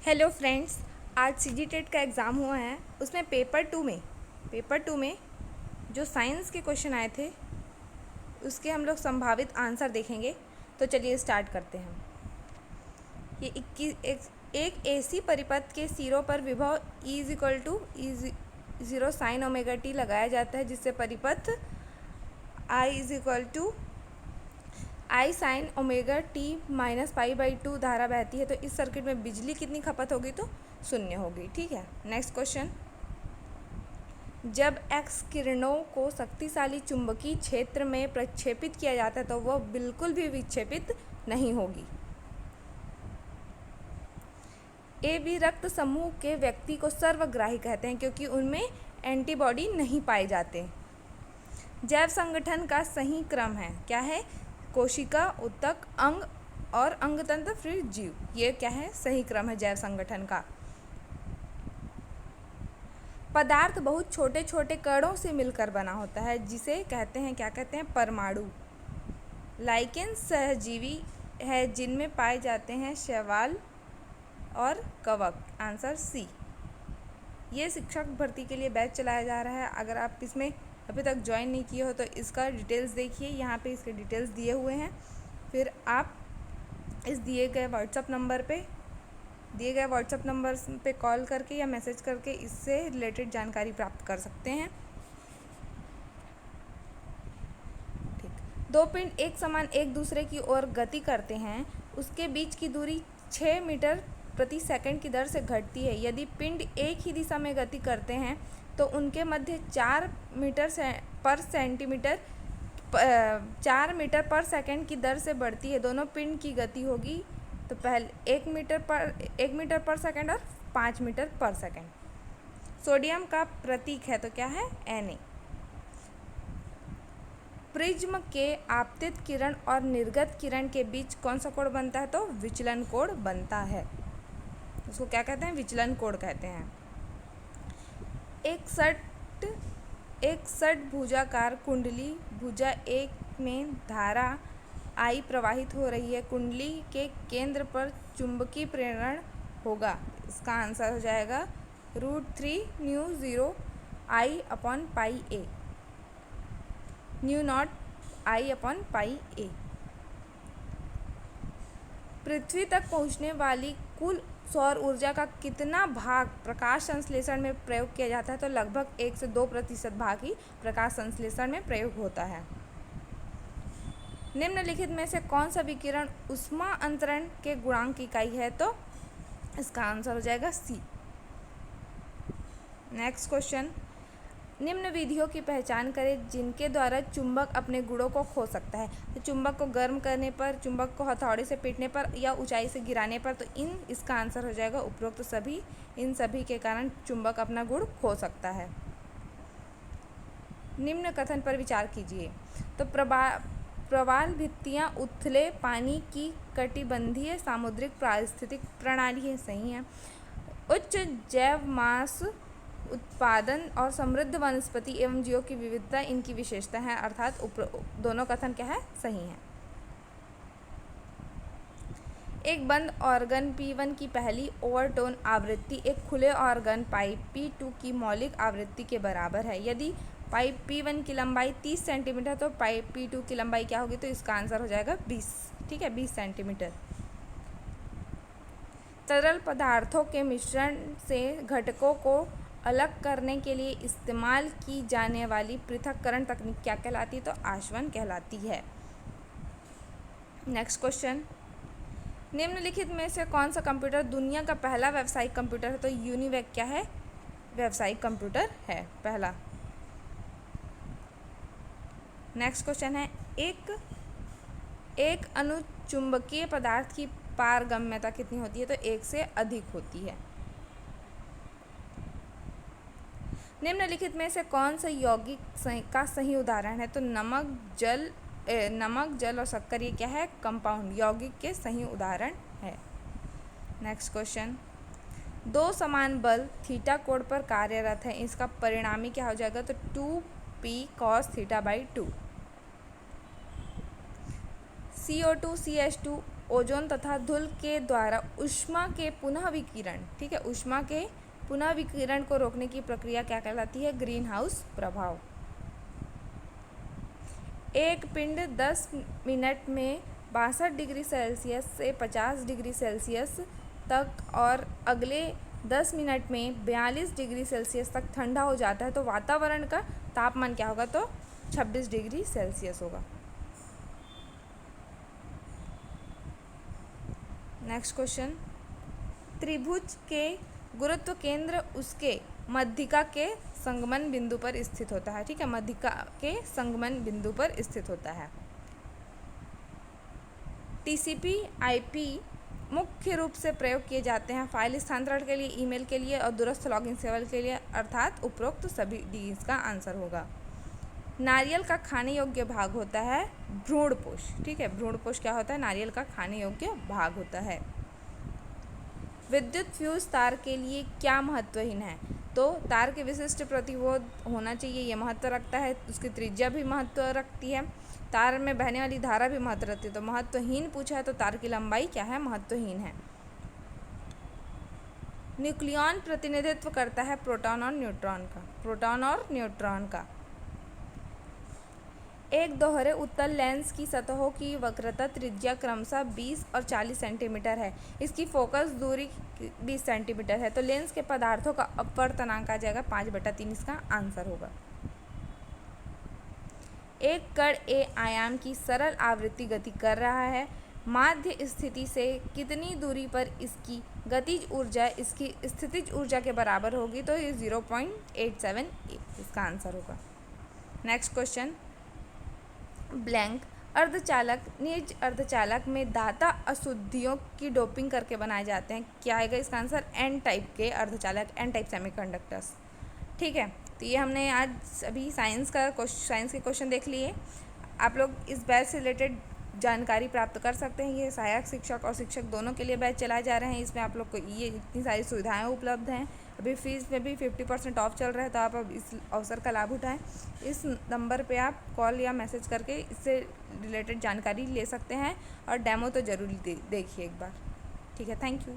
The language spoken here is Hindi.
हेलो फ्रेंड्स, आज सीजी टेट का एग्ज़ाम हुआ है। उसमें पेपर टू में जो साइंस के क्वेश्चन आए थे उसके हम लोग संभावित आंसर देखेंगे। तो चलिए स्टार्ट करते हैं। ये 21 एक ऐसी परिपथ के सिरों पर विभव E = E0 sine omega T लगाया जाता है जिससे परिपथ I साइन ओमेगा टी -π/2 धारा बहती है। तो इस सर्किट में बिजली कितनी खपत होगी? तो 0 होगी। ठीक है, नेक्स्ट क्वेश्चन। जब एक्स किरणों को शक्तिशाली चुंबकीय क्षेत्र में प्रक्षेपित किया जाता है तो वह बिल्कुल भी विक्षेपित नहीं होगी। ए बी रक्त समूह के व्यक्ति को सर्वग्राही कहते हैं क्योंकि उनमें एंटीबॉडी नहीं पाए जाते। जैव संगठन का सही क्रम है क्या है? कोशिका, ऊतक, अंग और अंगतंत्र फिर जीव। ये क्या है? सही क्रम है जैव संगठन का। पदार्थ बहुत छोटे छोटे कणों से मिलकर बना होता है जिसे कहते हैं, क्या कहते हैं? परमाणु। लाइकेन सहजीवी है जिनमें पाए जाते हैं शैवाल और कवक। Answer C. ये शिक्षक भर्ती के लिए बैच चलाया जा रहा है। अगर आप इसमें अभी तक ज्वाइन नहीं किए हो तो इसका डिटेल्स देखिए, यहाँ पे इसके डिटेल्स दिए हुए हैं। फिर आप इस दिए गए व्हाट्सएप नंबर पे कॉल करके या मैसेज करके इससे रिलेटेड जानकारी प्राप्त कर सकते हैं। ठीक, दो पिंड एक समान एक दूसरे की ओर गति करते हैं, उसके बीच की दूरी 6 मीटर प्रति सेकंड की दर से घटती है। यदि पिंड एक ही दिशा में गति करते हैं तो उनके मध्य 4 मीटर पर सेकंड की दर से बढ़ती है। दोनों पिंड की गति होगी तो पहले 1 मीटर पर सेकंड और 5 मीटर पर सेकंड। सोडियम का प्रतीक है तो क्या है? Na। प्रिज्म के आपतित किरण और निर्गत किरण के बीच कौन सा कोण बनता है? तो विचलन कोण बनता है। उसको क्या कहते हैं? विचलन कोण कहते हैं। एक षटभुजाकार कुंडली भुजा एक में धारा I प्रवाहित हो रही है। कुंडली के केंद्र पर चुंबकीय प्रेरण होगा। इसका आंसर हो जाएगा √3 I/πa, μ0 I/πa। पृथ्वी तक पहुंचने वाली कुल सौर ऊर्जा का कितना भाग प्रकाश संश्लेषण में प्रयोग किया जाता है? तो लगभग 1 से 2% भाग ही प्रकाश संश्लेषण में प्रयोग होता है। निम्नलिखित में से कौन सा विकिरण ऊष्मा अंतरण के गुणांक की इकाई है? तो इसका आंसर हो जाएगा सी। Next question. निम्न विधियों की पहचान करें जिनके द्वारा चुंबक अपने गुणों को खो सकता है। तो चुंबक को गर्म करने पर, चुंबक को हथौड़े से पीटने पर या ऊंचाई से गिराने पर। तो इसका आंसर हो जाएगा उपरोक्त सभी। इन सभी के कारण चुंबक अपना गुण खो सकता है। निम्न कथन पर विचार कीजिए। तो प्रवाल भित्तियाँ उथले पानी की कटिबंधीय सामुद्रिक पारिस्थितिक प्रणाली है, सही है। उच्च जैव मास उत्पादन और समृद्ध वनस्पति एवं जीवों की विविधता इनकी विशेषता है, अर्थात दोनों कथन क्या है? सही है। एक बंद ऑर्गन P1 की पहली ओवरटोन आवृत्ति एक खुले ऑर्गन पाइप P2 की मौलिक आवृत्ति के बराबर है। यदि पाइप P1 की लंबाई 30 सेंटीमीटर तो पाइप P2 की लंबाई क्या होगी? तो इसका आंसर हो जाएगा 20। ठीक है, 20 सेंटीमीटर। तरल पदार्थों के मिश्रण से घटकों को अलग करने के लिए इस्तेमाल की जाने वाली पृथक्करण तकनीक क्या कहलाती है? तो आशवन कहलाती है। Next question. निम्नलिखित में से कौन सा कंप्यूटर दुनिया का पहला व्यावसायिक कंप्यूटर है? तो यूनिवैक क्या है? व्यावसायिक कंप्यूटर है पहला। नेक्स्ट क्वेश्चन है, एक अनुचुंबकीय पदार्थ की पारगम्यता कितनी होती है? तो 1 से अधिक होती है। निम्नलिखित में से कौन सा यौगिक का सही उदाहरण है? तो नमक, जल और शक्कर। ये क्या है? कंपाउंड यौगिक के सही उदाहरण है। Next question. दो समान बल थीटा कोण पर कार्यरत है, इसका परिणामी क्या हो जाएगा? तो 2p cos θ/2। CO2 CH2 ozone तथा धूल के द्वारा ऊष्मा के पुनः विकिरण, ठीक है, ऊष्मा के पुनः विकिरण को रोकने की प्रक्रिया क्या कहलाती है? ग्रीन हाउस प्रभाव। एक पिंड 10 मिनट में 62 डिग्री सेल्सियस से 50 डिग्री सेल्सियस तक और अगले 10 मिनट में 42 डिग्री सेल्सियस तक ठंडा हो जाता है तो वातावरण का तापमान क्या होगा? तो 26 डिग्री सेल्सियस होगा। नेक्स्ट क्वेश्चन, त्रिभुज के गुरुत्व केंद्र उसके मध्यिका के संगमन बिंदु पर स्थित होता है, ठीक है, मध्यिका के संगमन बिंदु पर स्थित होता है। टीसीपी आईपी मुख्य रूप से प्रयोग किए जाते हैं फाइल स्थानांतरण के लिए, ईमेल के लिए और दूरस्थ लॉगिन सेवा के लिए, अर्थात उपरोक्त सभी डी इसका आंसर होगा। नारियल का खाने योग्य भाग होता है भ्रूणपोष, ठीक है, भ्रूणपोष क्या होता है? नारियल का खाने योग्य भाग होता है। विद्युत फ्यूज तार के लिए क्या महत्वहीन है? तो तार के विशिष्ट प्रतिरोध होना चाहिए, ये महत्व रखता है, उसकी त्रिज्या भी महत्व रखती है, तार में बहने वाली धारा भी महत्व रखती है। तो महत्वहीन पूछा है तो तार की लंबाई क्या है? महत्वहीन है। न्यूक्लियॉन प्रतिनिधित्व करता है प्रोटॉन और न्यूट्रॉन का, प्रोटॉन और न्यूट्रॉन का। एक दोहरे उत्तल लेंस की सतहों की वक्रता त्रिज्या क्रमशः 20 और 40 सेंटीमीटर है, इसकी फोकस दूरी 20 सेंटीमीटर है, तो लेंस के पदार्थों का अपवर्तनांक आ जाएगा 5/3, इसका आंसर होगा। एक कण ए आयाम की सरल आवृत्ति गति कर रहा है, माध्य स्थिति से कितनी दूरी पर इसकी गतिज ऊर्जा इसकी स्थितिज ऊर्जा के बराबर होगी? तो ये 0.87 इसका आंसर होगा। नेक्स्ट क्वेश्चन, ब्लैंक अर्धचालक निज अर्धचालक में धाता अशुद्धियों की डोपिंग करके बनाए जाते हैं, क्या आएगा इसका आंसर? एन टाइप के अर्धचालक, एन टाइप सेमीकंडक्टर्स, ठीक है। तो ये हमने आज अभी साइंस के क्वेश्चन देख लिए। आप लोग इस बैच से रिलेटेड जानकारी प्राप्त कर सकते हैं। ये सहायक शिक्षक और शिक्षक दोनों के लिए बैच चलाए जा रहे हैं। इसमें आप लोग को ये इतनी सारी सुविधाएं उपलब्ध हैं। अभी फीस में भी 50% ऑफ चल रहा है, तो आप अब इस अवसर का लाभ उठाएं। इस नंबर पे आप कॉल या मैसेज करके इससे रिलेटेड जानकारी ले सकते हैं और डेमो तो ज़रूर देखिए एक बार, ठीक है। Thank you.